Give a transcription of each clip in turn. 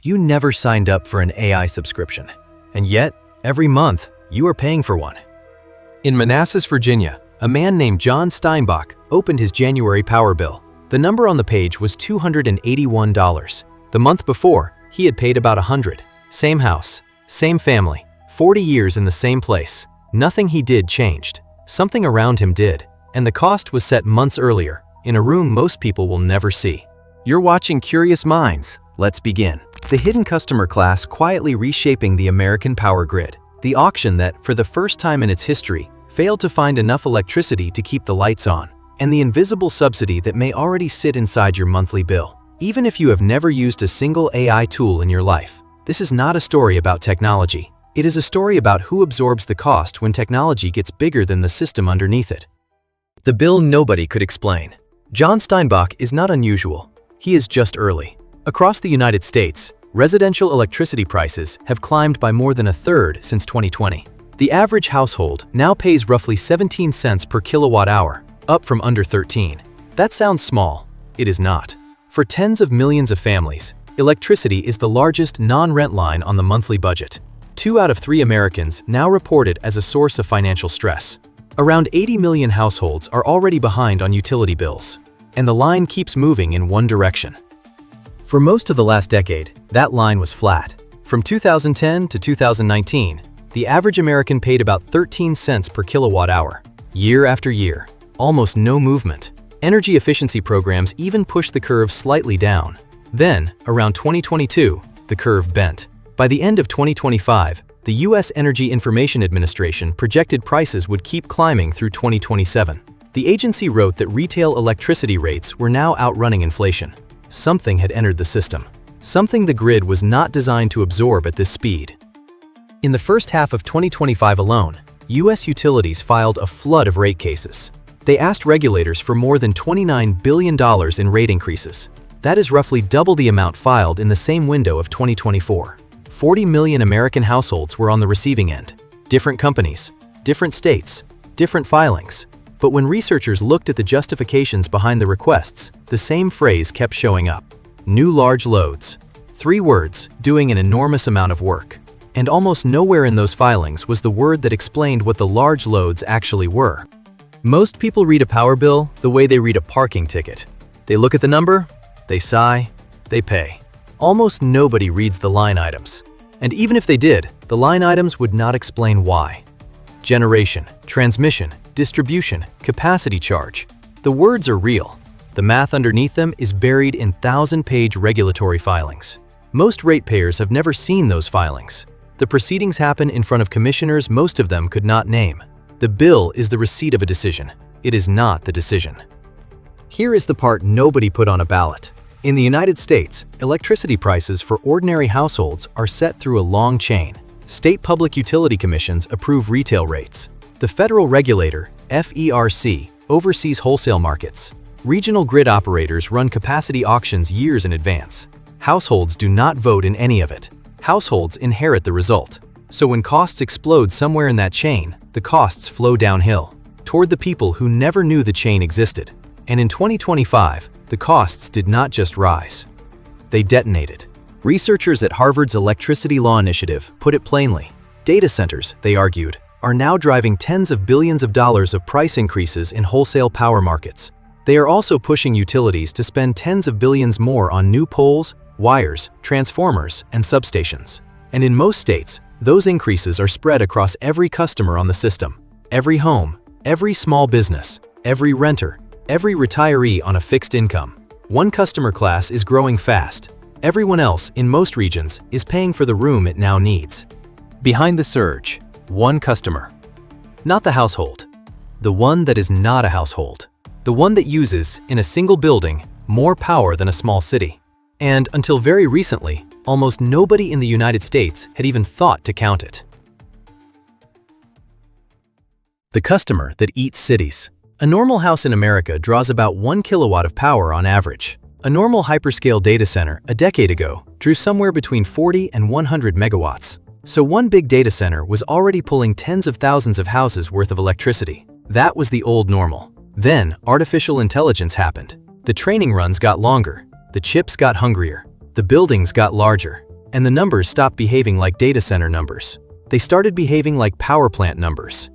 You never signed up for an AI subscription, and yet, every month, you are paying for one. In Manassas, Virginia, a man named John Steinbach opened his January power bill. The number on the page was $281. The month before, he had paid about $100. Same house, same family, 40 years in the same place. Nothing he did changed. Something around him did, and the cost was set months earlier, in a room most people will never see. You're watching Curious Minds. Let's begin. The hidden customer class quietly reshaping the American power grid. The auction that, for the first time in its history, failed to find enough electricity to keep the lights on. And the invisible subsidy that may already sit inside your monthly bill. Even if you have never used a single AI tool in your life, this is not a story about technology. It is a story about who absorbs the cost when technology gets bigger than the system underneath it. The bill nobody could explain. John Steinbach is not unusual. He is just early. Across the United States, residential electricity prices have climbed by more than a third since 2020. The average household now pays roughly 17 cents per kilowatt hour, up from under 13. That sounds small. It is not. For tens of millions of families, electricity is the largest non-rent line on the monthly budget. 2 out of 3 Americans now report it as a source of financial stress. Around 80 million households are already behind on utility bills, and the line keeps moving in one direction. For most of the last decade, that line was flat. From 2010 to 2019, the average American paid about 13 cents per kilowatt hour. Year after year, almost no movement. Energy efficiency programs even pushed the curve slightly down. Then, around 2022, the curve bent. By the end of 2025, the U.S. Energy Information Administration projected prices would keep climbing through 2027. The agency wrote that retail electricity rates were now outrunning inflation. Something had entered the system. Something the grid was not designed to absorb at this speed. In the first half of 2025 alone, U.S. utilities filed a flood of rate cases. They asked regulators for more than $29 billion in rate increases. That is roughly double the amount filed in the same window of 2024. 40 million American households were on the receiving end. Different companies, different states, different filings. But when researchers looked at the justifications behind the requests, the same phrase kept showing up. New large loads. 3 words, doing an enormous amount of work. And almost nowhere in those filings was the word that explained what the large loads actually were. Most people read a power bill the way they read a parking ticket. They look at the number, they sigh, they pay. Almost nobody reads the line items. And even if they did, the line items would not explain why. Generation, transmission, distribution, capacity charge. The words are real. The math underneath them is buried in 1,000-page regulatory filings. Most ratepayers have never seen those filings. The proceedings happen in front of commissioners most of them could not name. The bill is the receipt of a decision. It is not the decision. Here is the part nobody put on a ballot. In the United States, electricity prices for ordinary households are set through a long chain. State public utility commissions approve retail rates. The federal regulator, FERC, oversees wholesale markets. Regional grid operators run capacity auctions years in advance. Households do not vote in any of it. Households inherit the result. So when costs explode somewhere in that chain, the costs flow downhill, toward the people who never knew the chain existed. And in 2025, the costs did not just rise. They detonated. Researchers at Harvard's Electricity Law Initiative put it plainly. Data centers, they argued, are now driving tens of billions of dollars of price increases in wholesale power markets. They are also pushing utilities to spend tens of billions more on new poles, wires, transformers, and substations. And in most states, those increases are spread across every customer on the system. Every home, every small business, every renter, every retiree on a fixed income. One customer class is growing fast. Everyone else, in most regions, is paying for the room it now needs. Behind the surge, one customer. Not the household. The one that is not a household. The one that uses, in a single building, more power than a small city. And until very recently, almost nobody in the United States had even thought to count it. The customer that eats cities. A normal house in America draws about 1 kilowatt of power on average. A normal hyperscale data center a decade ago drew somewhere between 40 and 100 megawatts. So one big data center was already pulling tens of thousands of houses worth of electricity. That was the old normal. Then artificial intelligence happened. The training runs got longer. The chips got hungrier. The buildings got larger. And the numbers stopped behaving like data center numbers. They started behaving like power plant numbers.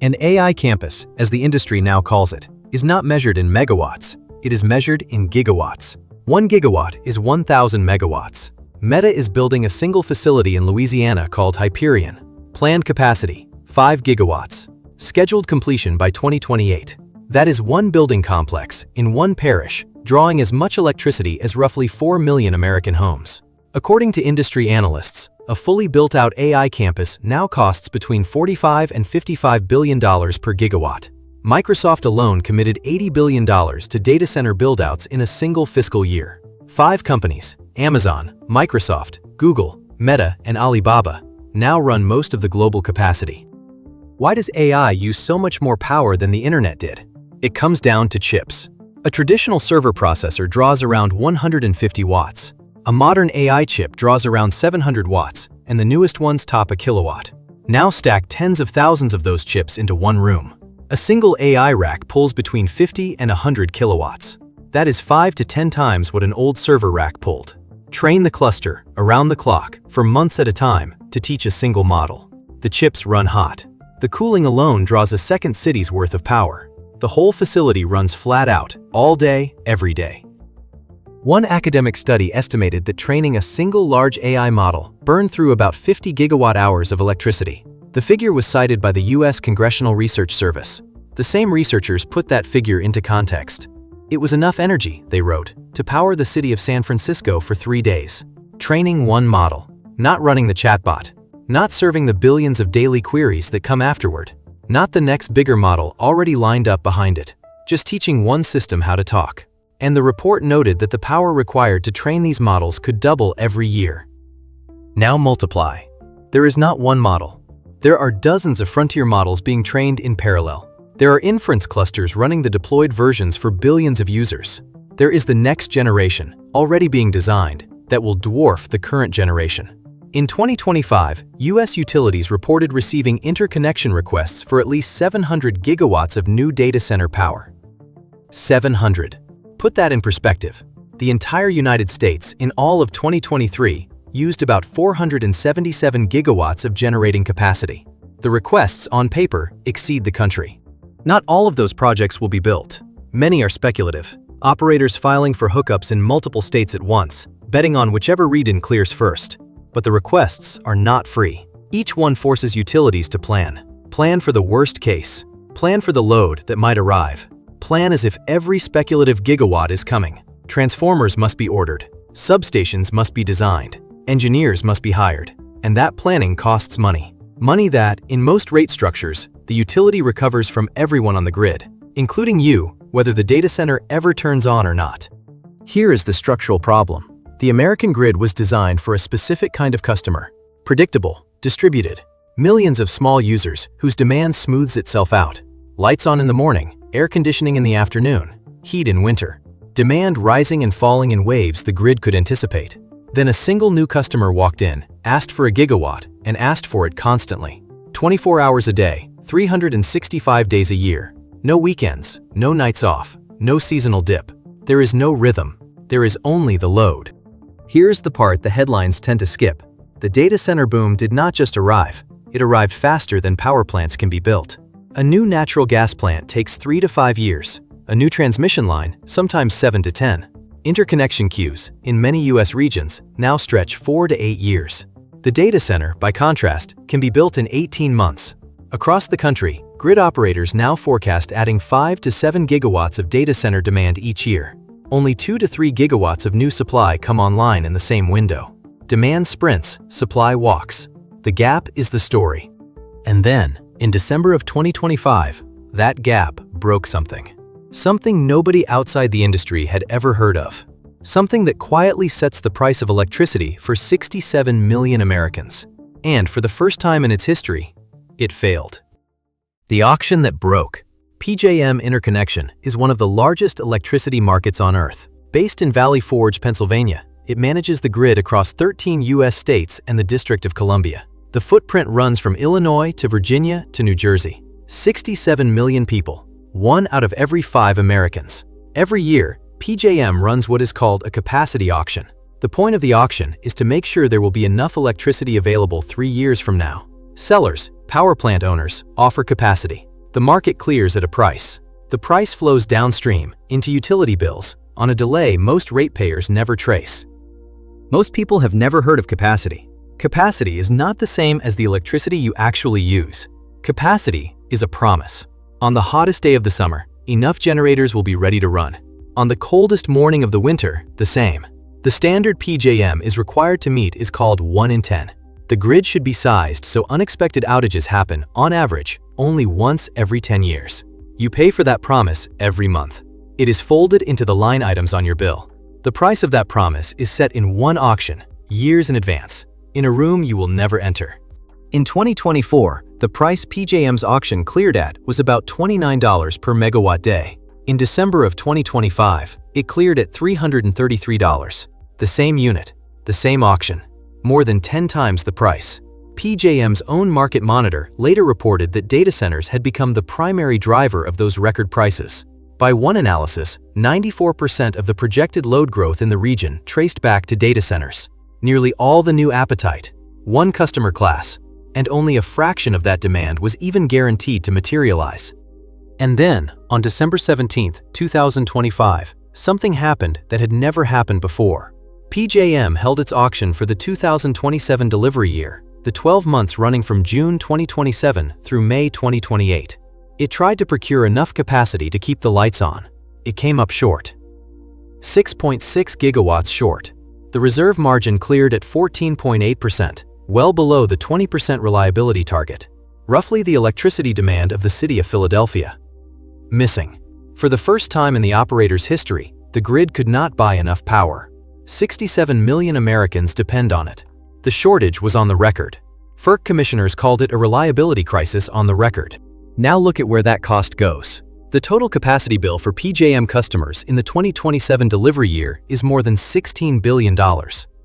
An AI campus, as the industry now calls it, is not measured in megawatts. It is measured in gigawatts. 1 gigawatt is 1,000 megawatts. Meta is building a single facility in Louisiana called Hyperion. Planned capacity, 5 gigawatts. Scheduled completion by 2028. That is one building complex in one parish, drawing as much electricity as roughly 4 million American homes. According to industry analysts, a fully built-out AI campus now costs between $45 and $55 billion per gigawatt. Microsoft alone committed $80 billion to data center build-outs in a single fiscal year. 5 companies, Amazon, Microsoft, Google, Meta, and Alibaba, now run most of the global capacity. Why does AI use so much more power than the internet did? It comes down to chips. A traditional server processor draws around 150 watts. A modern AI chip draws around 700 watts, and the newest ones top a kilowatt. Now stack tens of thousands of those chips into one room. A single AI rack pulls between 50 and 100 kilowatts. That is 5 to 10 times what an old server rack pulled. Train the cluster, around the clock, for months at a time, to teach a single model. The chips run hot. The cooling alone draws a second city's worth of power. The whole facility runs flat out, all day, every day. One academic study estimated that training a single large AI model burned through about 50 gigawatt hours of electricity. The figure was cited by the U.S. Congressional Research Service. The same researchers put that figure into context. It was enough energy, they wrote, to power the city of San Francisco for 3 days. Training one model, not running the chatbot, not serving the billions of daily queries that come afterward, not the next bigger model already lined up behind it, just teaching one system how to talk. And the report noted that the power required to train these models could double every year. Now multiply. There is not one model. There are dozens of frontier models being trained in parallel. There are inference clusters running the deployed versions for billions of users. There is the next generation, already being designed, that will dwarf the current generation. In 2025, U.S. utilities reported receiving interconnection requests for at least 700 gigawatts of new data center power. 700. Put that in perspective. The entire United States, in all of 2023, used about 477 gigawatts of generating capacity. The requests, on paper, exceed the country. Not all of those projects will be built. Many are speculative. Operators filing for hookups in multiple states at once, betting on whichever region clears first. But the requests are not free. Each one forces utilities to plan. Plan for the worst case. Plan for the load that might arrive. Plan as if every speculative gigawatt is coming. Transformers must be ordered. Substations must be designed. Engineers must be hired. And that planning costs money. Money that, in most rate structures, the utility recovers from everyone on the grid, including you, whether the data center ever turns on or not. Here is the structural problem. The American grid was designed for a specific kind of customer. Predictable, distributed. Millions of small users whose demand smooths itself out. Lights on in the morning, air conditioning in the afternoon, heat in winter. Demand rising and falling in waves the grid could anticipate. Then a single new customer walked in, asked for a gigawatt, and asked for it constantly. 24 hours a day, 365 days a year. No weekends, no nights off, no seasonal dip. There is no rhythm. There is only the load. Here's the part the headlines tend to skip. The data center boom did not just arrive. It arrived faster than power plants can be built. A new natural gas plant takes 3 to 5 years. A new transmission line, sometimes 7 to 10. Interconnection queues, in many U.S. regions, now stretch 4 to 8 years. The data center, by contrast, can be built in 18 months. Across the country, grid operators now forecast adding 5 to 7 gigawatts of data center demand each year. Only 2 to 3 gigawatts of new supply come online in the same window. Demand sprints, supply walks. The gap is the story. And then, in December of 2025, that gap broke something. Something nobody outside the industry had ever heard of. Something that quietly sets the price of electricity for 67 million Americans. And for the first time in its history, it failed. The auction that broke. PJM Interconnection is one of the largest electricity markets on Earth. Based in Valley Forge, Pennsylvania, it manages the grid across 13 U.S. states and the District of Columbia. The footprint runs from Illinois to Virginia to New Jersey. 67 million people, 1 out of every 5 Americans. Every year, PJM runs what is called a capacity auction. The point of the auction is to make sure there will be enough electricity available 3 years from now. Sellers, power plant owners, offer capacity. The market clears at a price. The price flows downstream, into utility bills, on a delay most ratepayers never trace. Most people have never heard of capacity. Capacity is not the same as the electricity you actually use. Capacity is a promise. On the hottest day of the summer, enough generators will be ready to run. On the coldest morning of the winter, the same. The standard PJM is required to meet is called 1 in 10. The grid should be sized so unexpected outages happen, on average, only once every 10 years. You pay for that promise every month. It is folded into the line items on your bill. The price of that promise is set in one auction, years in advance, in a room you will never enter. In 2024, the price PJM's auction cleared at was about $29 per megawatt day. In December of 2025, it cleared at $333. The same unit, the same auction, more than 10 times the price. PJM's own market monitor later reported that data centers had become the primary driver of those record prices. By one analysis, 94% of the projected load growth in the region traced back to data centers. Nearly all the new appetite, one customer class, and only a fraction of that demand was even guaranteed to materialize. And then, on December 17, 2025, something happened that had never happened before. PJM held its auction for the 2027 delivery year, the 12 months running from June 2027 through May 2028. It tried to procure enough capacity to keep the lights on. It came up short. 6.6 gigawatts short. The reserve margin cleared at 14.8%, well below the 20% reliability target, roughly the electricity demand of the city of Philadelphia. Missing. For the first time in the operator's history, the grid could not buy enough power. 67 million Americans depend on it. The shortage was on the record. FERC commissioners called it a reliability crisis on the record. Now look at where that cost goes. The total capacity bill for PJM customers in the 2027 delivery year is more than $16 billion.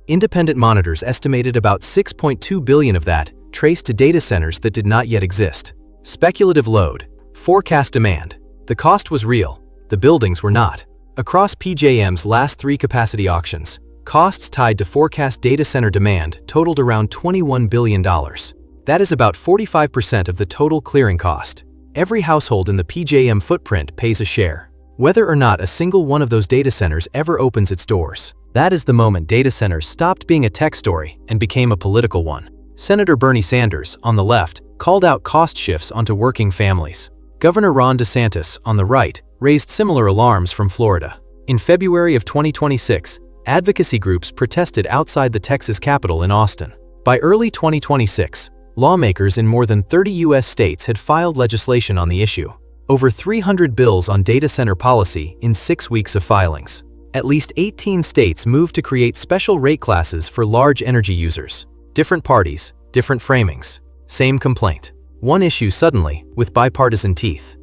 Independent monitors estimated about $6.2 billion of that traced to data centers that did not yet exist. Speculative load, forecast demand. The cost was real, the buildings were not. Across PJM's last 3 capacity auctions, costs tied to forecast data center demand totaled around $21 billion. That is about 45% of the total clearing cost. Every household in the PJM footprint pays a share, whether or not a single one of those data centers ever opens its doors. That is the moment data centers stopped being a tech story and became a political one. Senator Bernie Sanders, on the left, called out cost shifts onto working families. Governor Ron DeSantis, on the right, raised similar alarms from Florida. In February of 2026, advocacy groups protested outside the Texas Capitol in Austin. By early 2026, lawmakers in more than 30 U.S. states had filed legislation on the issue. Over 300 bills on data center policy in 6 weeks of filings. At least 18 states moved to create special rate classes for large energy users. Different parties, different framings. Same complaint. One issue suddenly, with bipartisan teeth.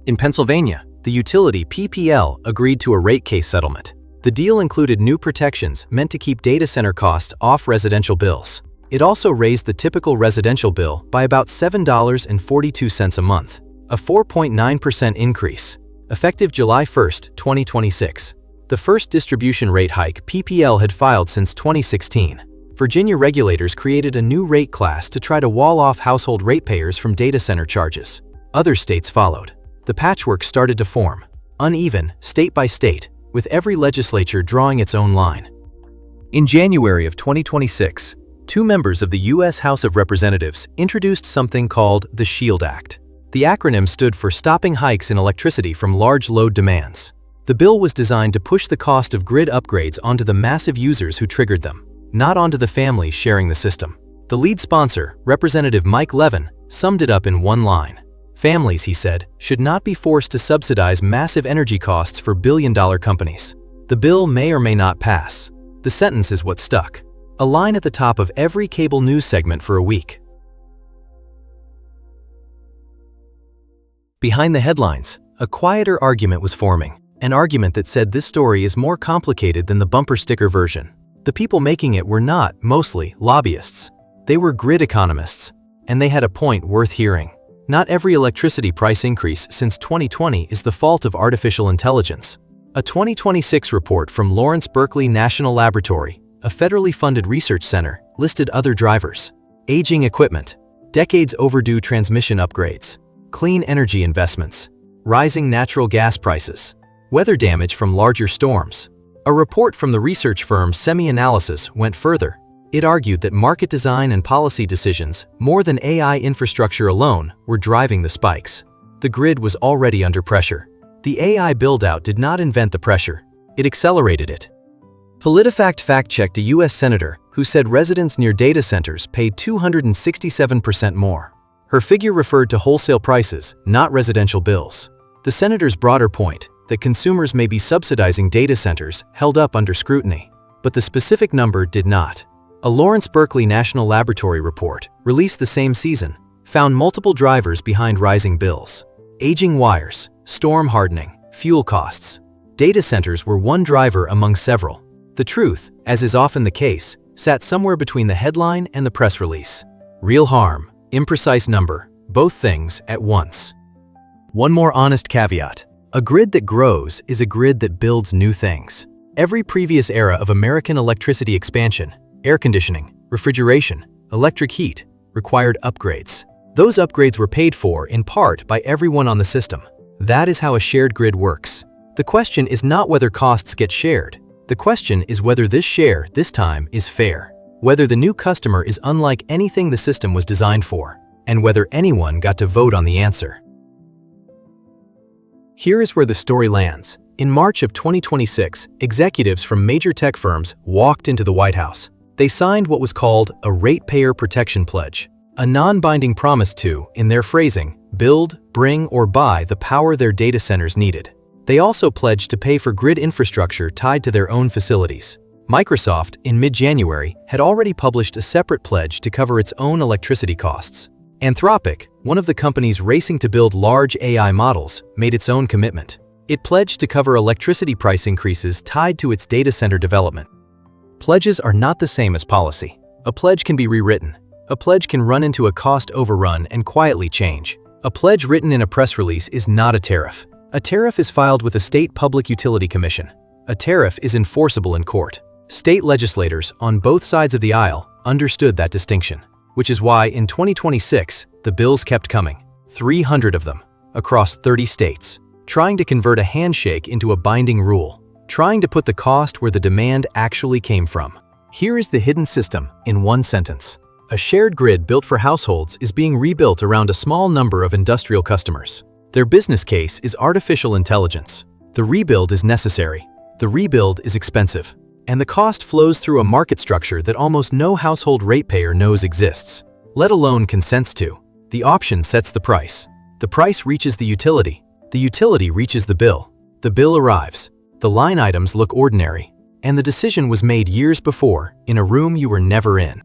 In Pennsylvania, the utility PPL agreed to a rate case settlement. The deal included new protections meant to keep data center costs off residential bills. It also raised the typical residential bill by about $7.42 a month, a 4.9% increase, effective July 1, 2026. The first distribution rate hike PPL had filed since 2016. Virginia regulators created a new rate class to try to wall off household ratepayers from data center charges. Other states followed. The patchwork started to form, uneven, state by state, with every legislature drawing its own line. In January of 2026, 2 members of the U.S. House of Representatives introduced something called the SHIELD Act. The acronym stood for Stopping Hikes in Electricity from Large Load Demands. The bill was designed to push the cost of grid upgrades onto the massive users who triggered them, not onto the families sharing the system. The lead sponsor, Representative Mike Levin, summed it up in one line. Families, he said, should not be forced to subsidize massive energy costs for billion-dollar companies. The bill may or may not pass. The sentence is what stuck. A line at the top of every cable news segment for a week. Behind the headlines, a quieter argument was forming. An argument that said this story is more complicated than the bumper sticker version. The people making it were not, mostly, lobbyists. They were grid economists. And they had a point worth hearing. Not every electricity price increase since 2020 is the fault of artificial intelligence. A 2026 report from Berkeley National Laboratory a federally funded research center, listed other drivers: aging equipment, decades overdue transmission upgrades, clean energy investments, rising natural gas prices, weather damage from larger storms. A report from the research firm SemiAnalysis went further. It argued that market design and policy decisions, more than AI infrastructure alone, were driving the spikes. The grid was already under pressure. The AI build-out did not invent the pressure. It accelerated it. PolitiFact fact-checked a U.S. senator who said residents near data centers paid 267% more. Her figure referred to wholesale prices, not residential bills. The senator's broader point, that consumers may be subsidizing data centers, held up under scrutiny. But the specific number did not. A Berkeley National Laboratory report, released the same season, found multiple drivers behind rising bills: aging wires, storm hardening, fuel costs. Data centers were one driver among several. The truth, as is often the case, sat somewhere between the headline and the press release. Real harm, imprecise number, both things at once. One more honest caveat: a grid that grows is a grid that builds new things. Every previous era of American electricity expansion, air conditioning, refrigeration, electric heat, required upgrades. Those upgrades were paid for, in part, by everyone on the system. That is how a shared grid works. The question is not whether costs get shared. The question is whether this share, this time, is fair. Whether the new customer is unlike anything the system was designed for. And whether anyone got to vote on the answer. Here is where the story lands. In March of 2026, executives from major tech firms walked into the White House. They signed what was called a ratepayer protection pledge, a non-binding promise to, in their phrasing, build, bring, or buy the power their data centers needed. They also pledged to pay for grid infrastructure tied to their own facilities. Microsoft, in mid-January, had already published a separate pledge to cover its own electricity costs. Anthropic, one of the companies racing to build large AI models, made its own commitment. It pledged to cover electricity price increases tied to its data center development. Pledges are not the same as policy. A pledge can be rewritten. A pledge can run into a cost overrun and quietly change. A pledge written in a press release is not a tariff. A tariff is filed with a state public utility commission. A tariff is enforceable in court. State legislators on both sides of the aisle understood that distinction, which is why in 2026, the bills kept coming, 300 of them, across 30 states, trying to convert a handshake into a binding rule, trying to put the cost where the demand actually came from. Here is the hidden system in one sentence. A shared grid built for households is being rebuilt around a small number of industrial customers. Their business case is artificial intelligence. The rebuild is necessary. The rebuild is expensive. And the cost flows through a market structure that almost no household ratepayer knows exists, let alone consents to. The option sets the price. The price reaches the utility. The utility reaches the bill. The bill arrives. The line items look ordinary. And the decision was made years before, in a room you were never in.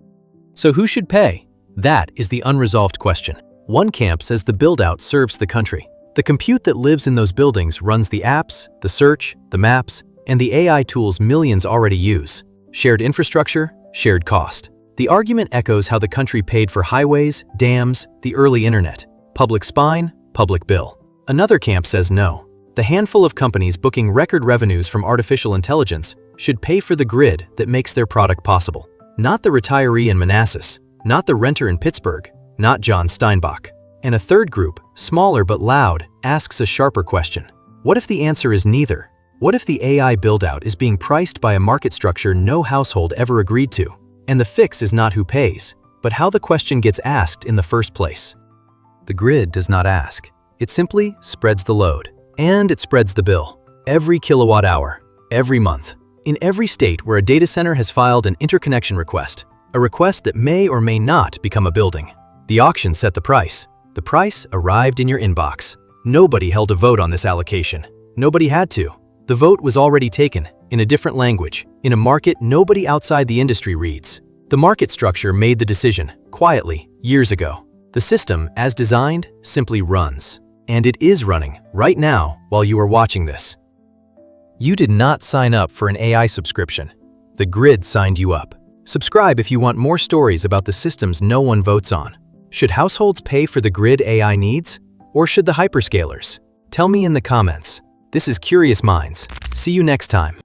So who should pay? That is the unresolved question. One camp says the build-out serves the country. The compute that lives in those buildings runs the apps, the search, the maps, and the AI tools millions already use. Shared infrastructure, shared cost. The argument echoes how the country paid for highways, dams, the early internet. Public spine, public bill. Another camp says no. The handful of companies booking record revenues from artificial intelligence should pay for the grid that makes their product possible. Not the retiree in Manassas, not the renter in Pittsburgh, not John Steinbach. And a third group, smaller but loud, asks a sharper question. What if the answer is neither? What if the AI build-out is being priced by a market structure no household ever agreed to? And the fix is not who pays, but how the question gets asked in the first place. The grid does not ask. It simply spreads the load. And it spreads the bill. Every kilowatt hour, every month. In every state where a data center has filed an interconnection request, a request that may or may not become a building. The auction set the price. The price arrived in your inbox. Nobody held a vote on this allocation. Nobody had to. The vote was already taken, in a different language, in a market nobody outside the industry reads. The market structure made the decision, quietly, years ago. The system, as designed, simply runs. And it is running, right now, while you are watching this. You did not sign up for an AI subscription. The grid signed you up. Subscribe if you want more stories about the systems no one votes on. Should households pay for the grid AI needs? Or should the hyperscalers? Tell me in the comments. This is Curious Minds. See you next time.